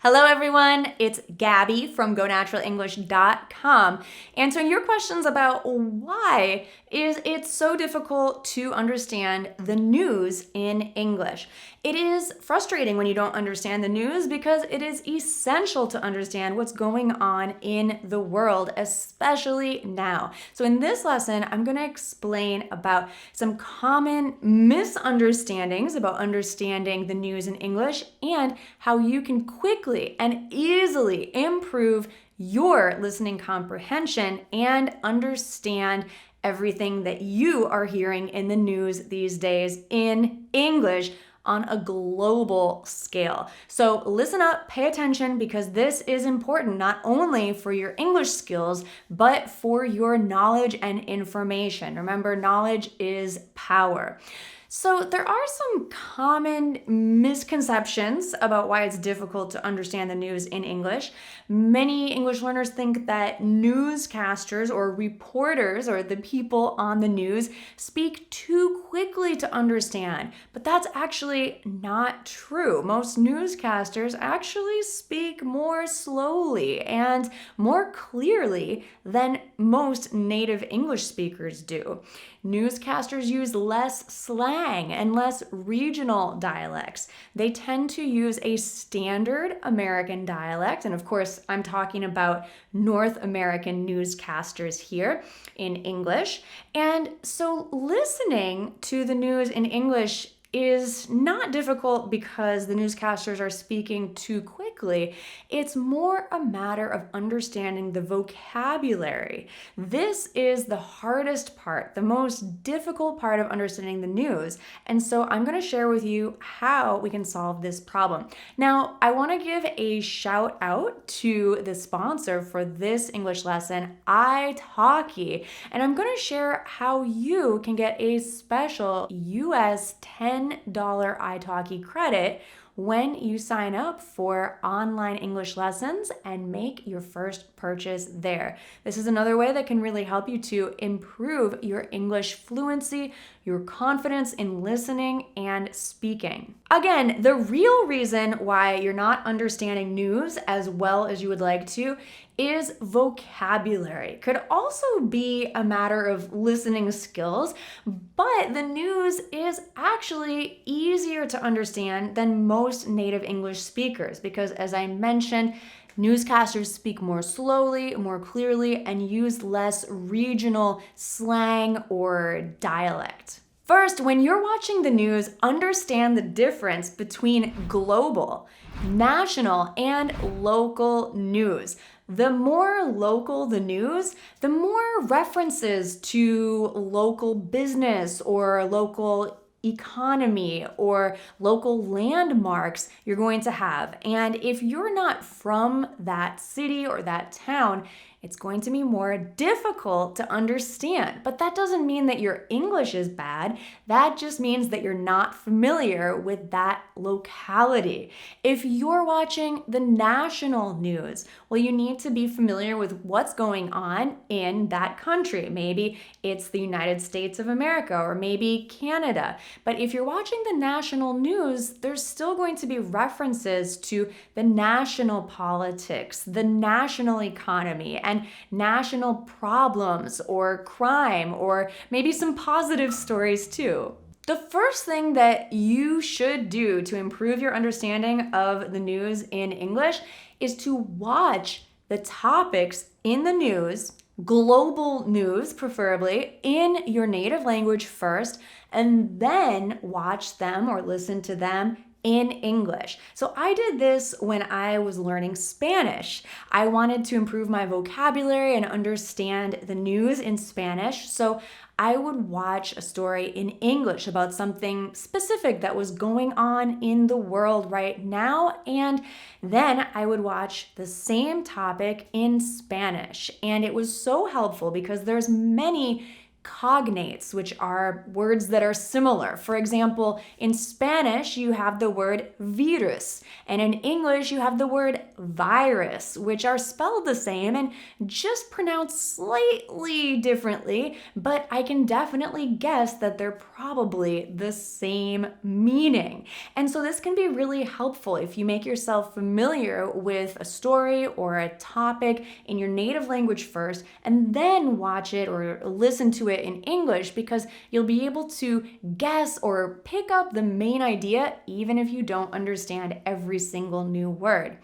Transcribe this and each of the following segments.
Hello everyone, it's Gabby from GoNaturalEnglish.com answering your questions about why is it so difficult to understand the news in English. It is frustrating when you don't understand the news because it is essential to understand what's going on in the world, especially now. So in this lesson, I'm going to explain about some common misunderstandings about understanding the news in English and how you can quickly and easily improve your listening comprehension and understand everything that you are hearing in the news these days in English on a global scale. So listen up, pay attention, because this is important not only for your English skills, but for your knowledge and information. Remember, knowledge is power. So there are some common misconceptions about why it's difficult to understand the news in English. Many English learners think that newscasters or reporters or the people on the news speak too quickly to understand, but that's actually not true. Most newscasters actually speak more slowly and more clearly than most native English speakers do. Newscasters use less slang and less regional dialects. They tend to use a standard American dialect, and of course, I'm talking about North American newscasters here in English. And so listening to the news in English is not difficult because the newscasters are speaking too quickly. It's more a matter of understanding the vocabulary. This is the hardest part, the most difficult part of understanding the news. And so I'm going to share with you how we can solve this problem. Now, I want to give a shout out to the sponsor for this English lesson, 𝒖talki, and I'm going to share how you can get a special US $10 𝒖talki credit when you sign up for online English lessons and make your first purchase there. This is another way that can really help you to improve your English fluency, your confidence in listening and speaking. Again, the real reason why you're not understanding news as well as you would like to is vocabulary. Could also be a matter of listening skills, but the news is actually easier to understand than most native English speakers because, as I mentioned, newscasters speak more slowly, more clearly, and use less regional slang or dialect. First, when you're watching the news, understand the difference between global, national, and local news. The more local the news, the more references to local business or local economy or local landmarks you're going to have. And if you're not from that city or that town, it's going to be more difficult to understand. But that doesn't mean that your English is bad. That just means that you're not familiar with that locality. If you're watching the national news, well, you need to be familiar with what's going on in that country. Maybe it's the United States of America or maybe Canada. But if you're watching the national news, there's still going to be references to the national politics, the national economy, and national problems or crime, or maybe some positive stories too. The first thing that you should do to improve your understanding of the news in English is to watch the topics in the news, global news preferably, in your native language first, and then watch them or listen to them in English. So I did this when I was learning Spanish. I wanted to improve my vocabulary and understand the news in Spanish, so I would watch a story in English about something specific that was going on in the world right now, and then I would watch the same topic in Spanish. And it was so helpful because there's many cognates, which are words that are similar. For example, in Spanish, you have the word virus, and in English, you have the word virus, which are spelled the same and just pronounced slightly differently, but I can definitely guess that they're probably the same meaning. And so this can be really helpful if you make yourself familiar with a story or a topic in your native language first, and then watch it or listen to it in English, because you'll be able to guess or pick up the main idea even if you don't understand every single new word.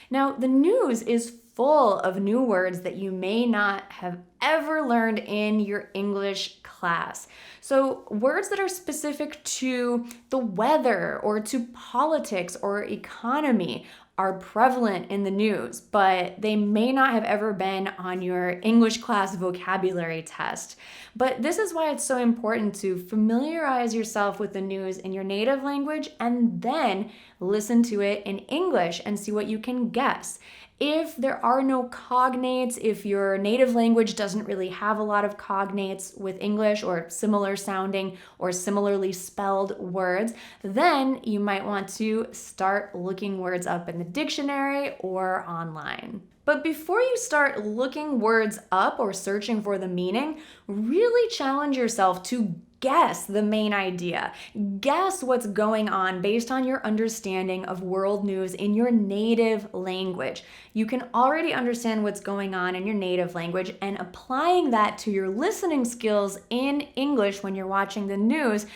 Now, the news is full of new words that you may not have ever learned in your English class. So words that are specific to the weather or to politics or economy are prevalent in the news, but they may not have ever been on your English class vocabulary test. But this is why it's so important to familiarize yourself with the news in your native language and then listen to it in English and see what you can guess. If there are no cognates, if your native language doesn't really have a lot of cognates with English or similar sounding or similarly spelled words, then you might want to start looking words up in the dictionary or online. But before you start looking words up or searching for the meaning, really challenge yourself to guess the main idea. Guess what's going on based on your understanding of world news in your native language. You can already understand what's going on in your native language, and applying that to your listening skills in English when you're watching the news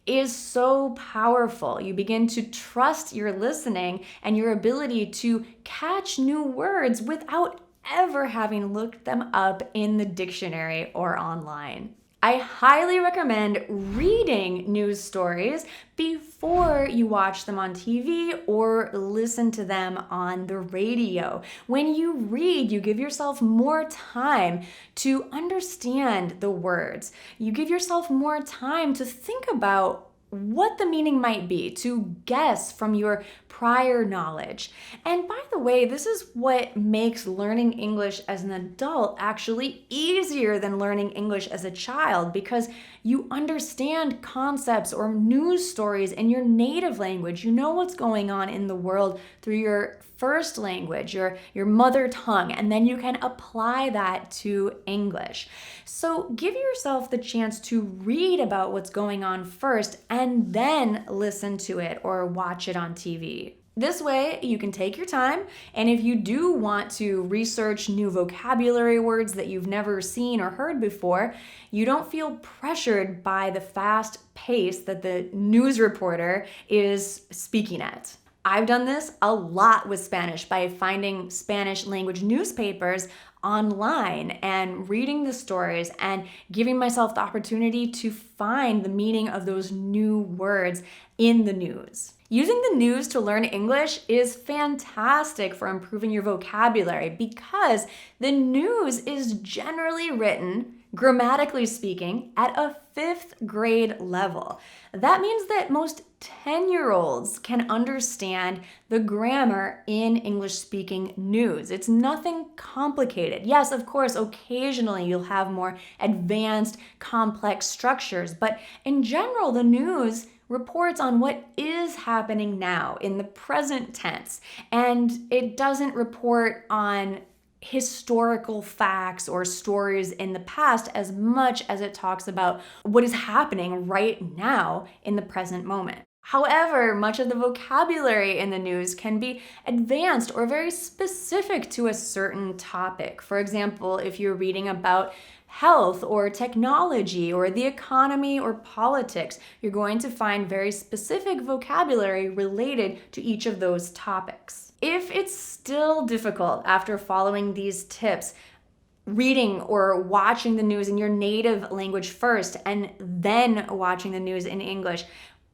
is so powerful. You begin to trust your listening and your ability to catch new words without ever having looked them up in the dictionary or online. I highly recommend reading news stories before you watch them on TV or listen to them on the radio. When you read, you give yourself more time to understand the words. You give yourself more time to think about what the meaning might be, to guess from your prior knowledge. And by the way, this is what makes learning English as an adult actually easier than learning English as a child, because you understand concepts or news stories in your native language. You know what's going on in the world through your first language, your mother tongue, and then you can apply that to English. So give yourself the chance to read about what's going on first and then listen to it or watch it on TV. This way, you can take your time, and if you do want to research new vocabulary words that you've never seen or heard before, you don't feel pressured by the fast pace that the news reporter is speaking at. I've done this a lot with Spanish by finding Spanish language newspapers online and reading the stories and giving myself the opportunity to find the meaning of those new words in the news. Using the news to learn English is fantastic for improving your vocabulary because the news is generally written, grammatically speaking, at a 5th grade level. That means that most 10-year-olds can understand the grammar in English-speaking news. It's nothing complicated. Yes, of course, occasionally you'll have more advanced, complex structures, but in general, the news reports on what is happening now in the present tense, and it doesn't report on historical facts or stories in the past as much as it talks about what is happening right now in the present moment. However, much of the vocabulary in the news can be advanced or very specific to a certain topic. For example, if you're reading about health or technology or the economy or politics, you're going to find very specific vocabulary related to each of those topics. If it's still difficult after following these tips, reading or watching the news in your native language first and then watching the news in English,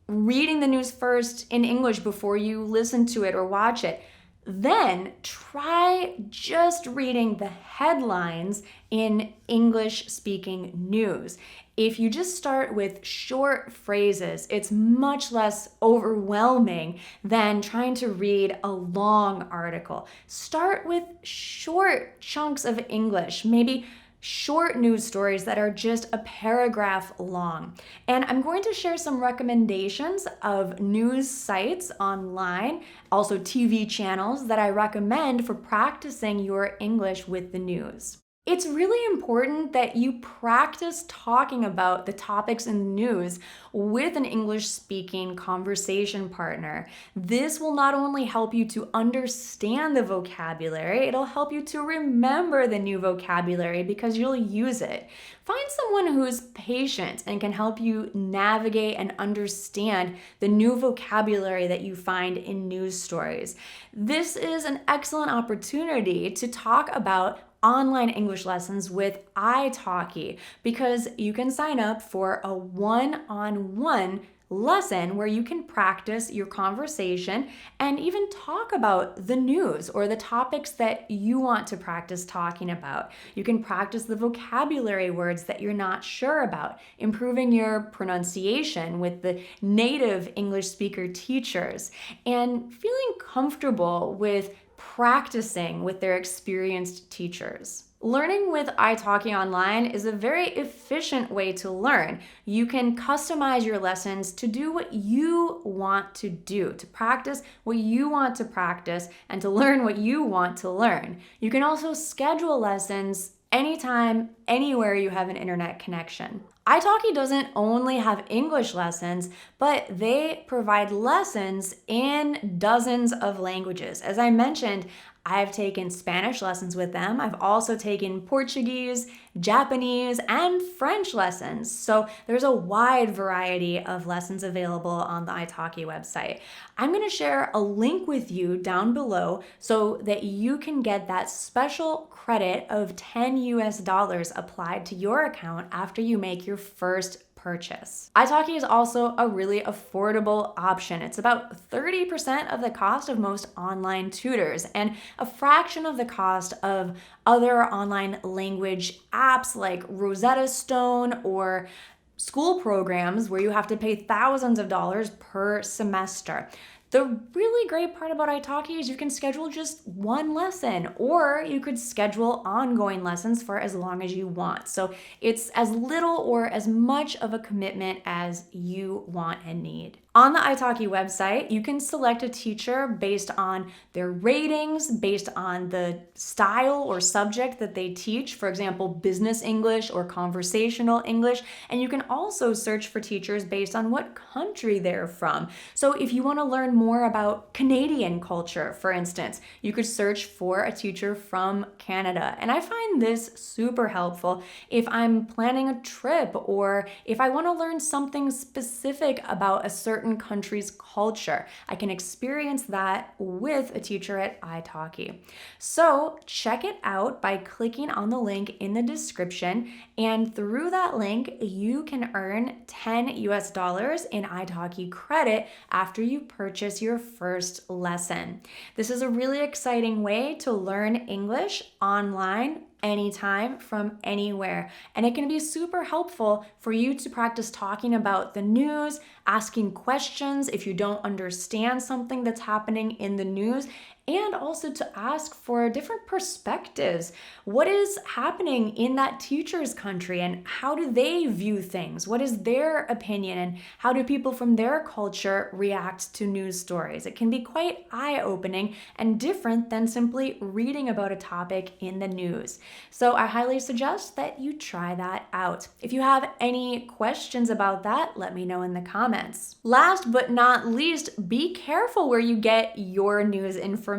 reading the news first in English before you listen to it or watch it, then try just reading the headlines in English-speaking news. If you just start with short phrases, it's much less overwhelming than trying to read a long article. Start with short chunks of English, maybe short news stories that are just a paragraph long. And I'm going to share some recommendations of news sites online, also TV channels that I recommend for practicing your English with the news. It's really important that you practice talking about the topics in the news with an English-speaking conversation partner. This will not only help you to understand the vocabulary, it'll help you to remember the new vocabulary because you'll use it. Find someone who's patient and can help you navigate and understand the new vocabulary that you find in news stories. This is an excellent opportunity to talk about online English lessons with 𝒑𝒊𝒂𝒏 because you can sign up for a one-on-one lesson where you can practice your conversation and even talk about the news or the topics that you want to practice talking about. You can practice the vocabulary words that you're not sure about, improving your pronunciation with the native English speaker teachers, and feeling comfortable with practicing with their experienced teachers. Learning with 𝒑𝒊𝒂𝒏 online is a very efficient way to learn. You can customize your lessons to do what you want to do, to practice what you want to practice, and to learn what you want to learn. You can also schedule lessons anytime, anywhere you have an internet connection. 𝒑𝒊𝒂𝒏 doesn't only have English lessons, but they provide lessons in dozens of languages. As I mentioned, I've taken Spanish lessons with them. I've also taken Portuguese, Japanese, and French lessons. So there's a wide variety of lessons available on the 𝒑𝒊𝒂𝒏 website. I'm going to share a link with you down below so that you can get that special credit of $10 applied to your account after you make your first purchase. 𝒑𝒊𝒂𝒏 is also a really affordable option. It's about 30% of the cost of most online tutors and a fraction of the cost of other online language apps like Rosetta Stone or school programs where you have to pay thousands of dollars per semester. The really great part about 𝒑𝒊𝒂𝒏 is you can schedule just one lesson, or you could schedule ongoing lessons for as long as you want. So it's as little or as much of a commitment as you want and need. On the 𝒑𝒊𝒂𝒏 website, you can select a teacher based on their ratings, based on the style or subject that they teach, for example, business English or conversational English, and you can also search for teachers based on what country they're from. So if you want to learn more about Canadian culture, for instance, you could search for a teacher from Canada. And I find this super helpful if I'm planning a trip or if I want to learn something specific about a certain country's culture. I can experience that with a teacher at 𝒑𝒊𝒂𝒏. So check it out by clicking on the link in the description, and through that link, you can earn $10 in 𝒑𝒊𝒂𝒏 credit after you purchase your first lesson. This is a really exciting way to learn English online anytime from anywhere, and it can be super helpful for you to practice talking about the news, asking questions if you don't understand something that's happening in the news, and also to ask for different perspectives. What is happening in that teacher's country and how do they view things? What is their opinion and how do people from their culture react to news stories? It can be quite eye-opening and different than simply reading about a topic in the news. So I highly suggest that you try that out. If you have any questions about that, let me know in the comments. Last but not least, be careful where you get your news information.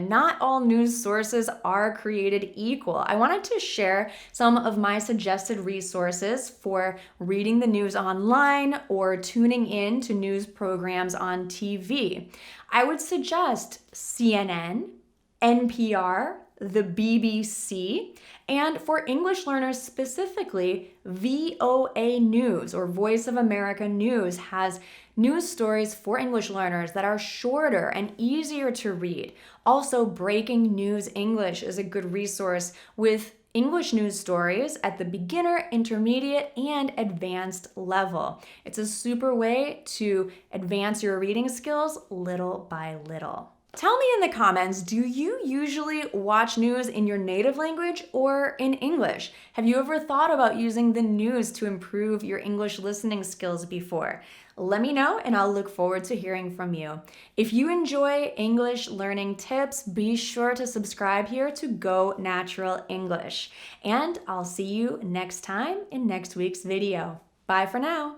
Not all news sources are created equal. I wanted to share some of my suggested resources for reading the news online or tuning in to news programs on TV. I would suggest CNN, NPR, the BBC, and for English learners specifically, VOA News or Voice of America News has news stories for English learners that are shorter and easier to read. Also, Breaking News English is a good resource with English news stories at the beginner, intermediate, and advanced level. It's a super way to advance your reading skills little by little. Tell me in the comments, do you usually watch news in your native language or in English? Have you ever thought about using the news to improve your English listening skills before? Let me know and I'll look forward to hearing from you. If you enjoy English learning tips, be sure to subscribe here to Go Natural English. And I'll see you next time in next week's video. Bye for now.